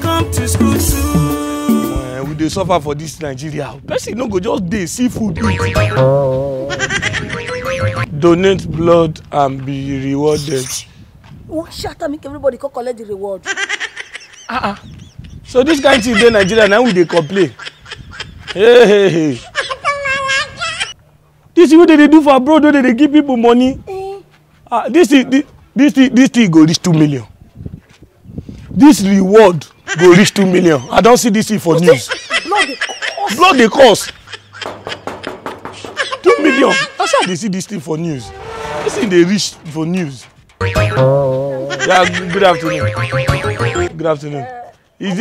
come to school too. We dey suffer for this Nigeria. Person no go just dey see food eat. Donate blood and be rewarded. What shatter make everybody come collect the reward? So this kind thing dey Nigeria now we dey complain. Hey. This is what they do for abroad, they give people money. This thing go reach 2 million. This reward go reach 2 million. I don't see this thing for news. Blood dey cost. 2 million. That's how they see this thing for news. This thing they reach for news. Yeah, good afternoon. Good afternoon. Is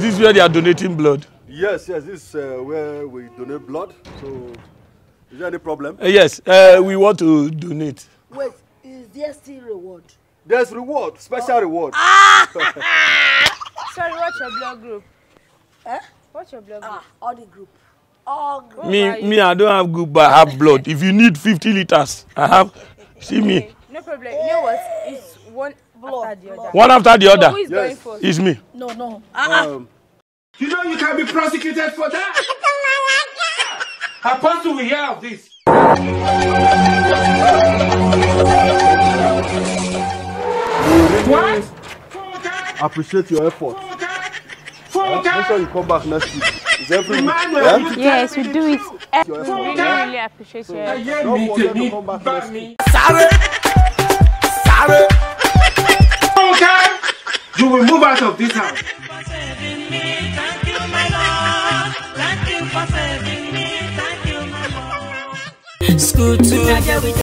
this where they are donating blood? Yes, this is where we donate blood. So, is there any problem? Yes, we want to donate. Wait, is there still reward? There's reward, special reward. Sorry, what's your blood group? What's your blood group? All the group. All group. Me, I don't have group, but I have blood. If you need 50 liters, I have. See me. Okay, no problem. You know what? It's one after the other. One after the other. So who is going first? It's me. No. You know you can be prosecuted for that. Apostle will hear of this. What? Appreciate your effort. Make sure you come back next week. Is every week? Yes, we do it. We really appreciate your effort. Don't forget to come back next week. Sorry. Okay. You will move out of this house. School too.